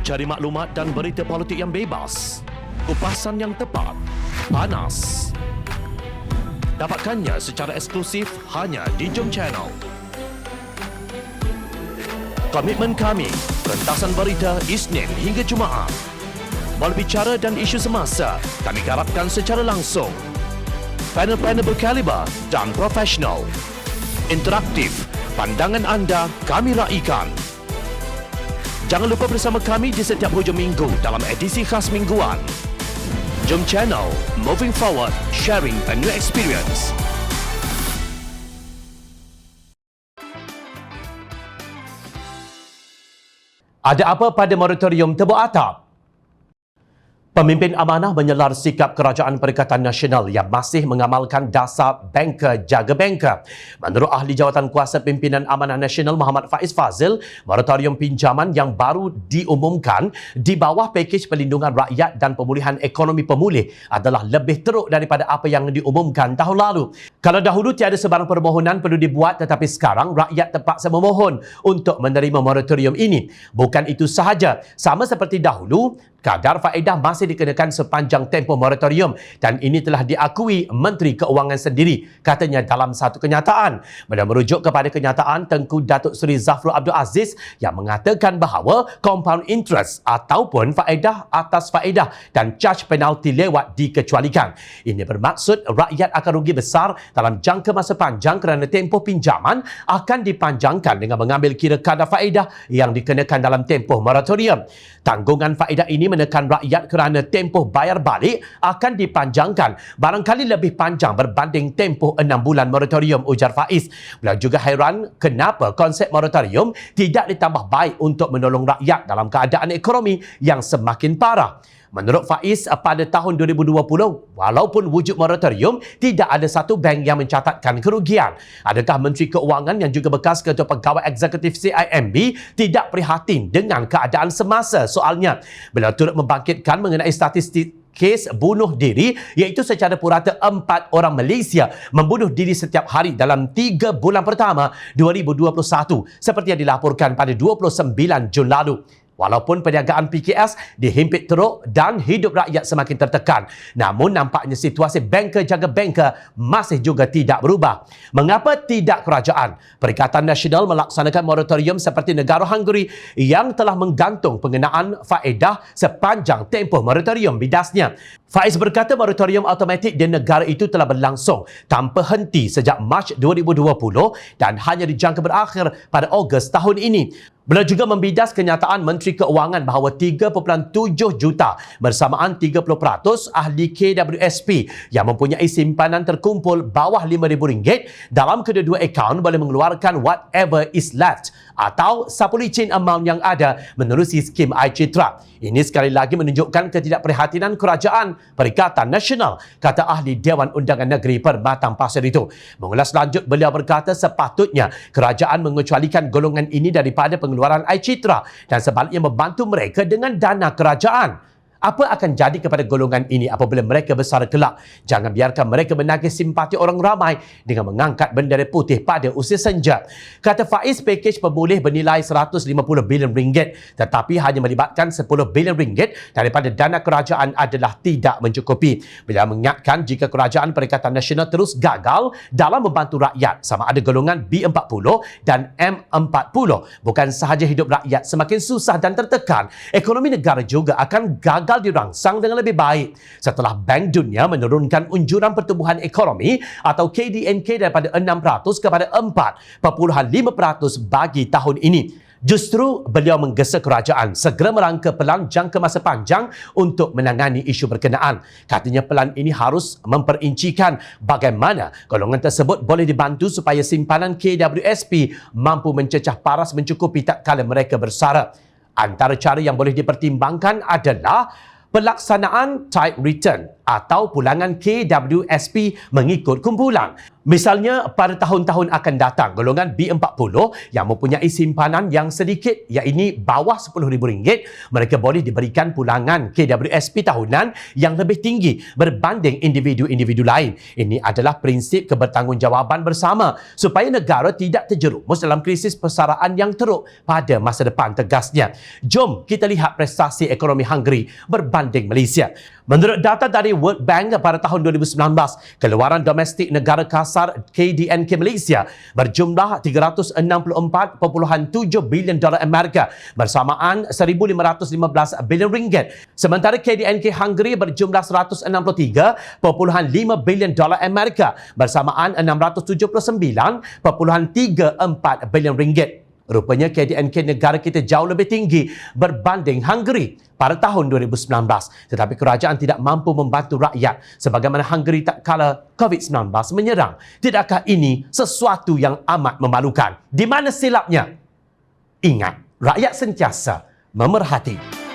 Cari maklumat dan berita politik yang bebas, kupasan yang tepat, panas. Dapatkannya secara eksklusif hanya di Jom Channel. Komitmen kami, pentasan berita Isnin hingga Jumaat. Berbicara dan isu semasa, kami garapkan secara langsung. Panel-panel berkaliber dan profesional. Interaktif, pandangan anda kami raikan. Jangan lupa bersama kami di setiap hujung minggu dalam edisi khas mingguan. Jom Channel, moving forward, sharing a new experience. Ada apa pada moratorium tebuk atap? Pemimpin amanah menyelar sikap Kerajaan Perikatan Nasional yang masih mengamalkan dasar banker jaga banker. Menurut ahli jawatan kuasa pimpinan Amanah Nasional Muhammad Faiz Fazil, moratorium pinjaman yang baru diumumkan di bawah pakej perlindungan rakyat dan pemulihan ekonomi pemulih adalah lebih teruk daripada apa yang diumumkan tahun lalu. Kalau dahulu tiada sebarang permohonan perlu dibuat, tetapi sekarang rakyat terpaksa memohon untuk menerima moratorium ini. Bukan itu sahaja, sama seperti dahulu, kadar faedah masih dikenakan sepanjang tempoh moratorium dan ini telah diakui Menteri Keuangan sendiri, katanya dalam satu kenyataan. Beliau merujuk kepada kenyataan Tengku Datuk Seri Zafrul Abdul Aziz yang mengatakan bahawa compound interest ataupun faedah atas faedah dan charge penalti lewat dikecualikan. Ini bermaksud rakyat akan rugi besar dalam jangka masa panjang kerana tempoh pinjaman akan dipanjangkan dengan mengambil kira kadar faedah yang dikenakan dalam tempoh moratorium. Tanggungan faedah ini menekan rakyat kerana tempoh bayar balik akan dipanjangkan barangkali lebih panjang berbanding tempoh 6 bulan moratorium, ujar Faiz. Beliau juga hairan kenapa konsep moratorium tidak ditambah baik untuk menolong rakyat dalam keadaan ekonomi yang semakin parah. Menurut Faiz, pada tahun 2020, walaupun wujud moratorium, tidak ada satu bank yang mencatatkan kerugian. Adakah Menteri Keuangan yang juga bekas Ketua Pegawai Eksekutif CIMB tidak prihatin dengan keadaan semasa? Soalnya, beliau turut membangkitkan mengenai statistik kes bunuh diri, iaitu secara purata 4 orang Malaysia membunuh diri setiap hari dalam 3 bulan pertama 2021, seperti yang dilaporkan pada 29 Jun lalu. Walaupun perniagaan PKS dihimpit teruk dan hidup rakyat semakin tertekan, namun nampaknya situasi banker jaga banker masih juga tidak berubah. Mengapa tidak Kerajaan Perikatan Nasional melaksanakan moratorium seperti negara Hungary yang telah menggantung pengenaan faedah sepanjang tempoh moratorium bidasnya? Faiz berkata moratorium automatik di negara itu telah berlangsung tanpa henti sejak Mac 2020 dan hanya dijangka berakhir pada Ogos tahun ini. Beliau juga membidas kenyataan Menteri Keuangan bahawa 3.7 juta bersamaan 30% ahli KWSP yang mempunyai simpanan terkumpul bawah RM5,000 dalam kedua-dua akaun boleh mengeluarkan whatever is left atau sapu licin amount yang ada menerusi skim iCitra. Ini sekali lagi menunjukkan ketidakprihatinan Kerajaan Perikatan Nasional, kata ahli Dewan Undangan Negeri Perbatang Pasir itu. Mengulas lanjut, beliau berkata sepatutnya kerajaan mengecualikan golongan ini daripada pengeluaran iCitra dan sebaliknya membantu mereka dengan dana kerajaan. Apa akan jadi kepada golongan ini apabila mereka besar kelak? Jangan biarkan mereka menagih simpati orang ramai dengan mengangkat bendera putih pada usia senja. Kata Faiz, pakej pemulih bernilai RM150 bilion tetapi hanya melibatkan RM10 bilion daripada dana kerajaan adalah tidak mencukupi. Beliau mengingatkan jika Kerajaan Perikatan Nasional terus gagal dalam membantu rakyat, sama ada golongan B40 dan M40, bukan sahaja hidup rakyat semakin susah dan tertekan, ekonomi negara juga akan gagal dirangsang dengan lebih baik setelah Bank Dunia menurunkan unjuran pertumbuhan ekonomi atau KDNK daripada 6% kepada 4.5% bagi tahun ini. Justru beliau menggesa kerajaan segera merangka pelan jangka masa panjang untuk menangani isu berkenaan. Katanya pelan ini harus memperincikan bagaimana golongan tersebut boleh dibantu supaya simpanan KWSP mampu mencecah paras mencukupi tak kala mereka bersara. Antara cara yang boleh dipertimbangkan adalah pelaksanaan type return atau pulangan KWSP mengikut kumpulan. Misalnya, pada tahun-tahun akan datang, golongan B40 yang mempunyai simpanan yang sedikit, iaitu bawah RM10,000, mereka boleh diberikan pulangan KWSP tahunan yang lebih tinggi berbanding individu-individu lain. Ini adalah prinsip kebertanggungjawaban bersama supaya negara tidak terjerumus dalam krisis persaraan yang teruk pada masa depan, tegasnya. Jom kita lihat prestasi ekonomi Hungary berbanding Malaysia. Menurut data dari World Bank pada tahun 2019, keluaran domestik negara kasar KDNK Malaysia berjumlah $364.7 bilion Amerika bersamaan RM1,515 bilion. Sementara KDNK Hungary berjumlah $163.5 bilion Amerika bersamaan RM679.34 bilion. Rupanya KDNK negara kita jauh lebih tinggi berbanding Hungary pada tahun 2019. Tetapi kerajaan tidak mampu membantu rakyat sebagaimana Hungary tak kala COVID-19 menyerang. Tidakkah ini sesuatu yang amat memalukan? Di mana silapnya? Ingat, rakyat sentiasa memerhati.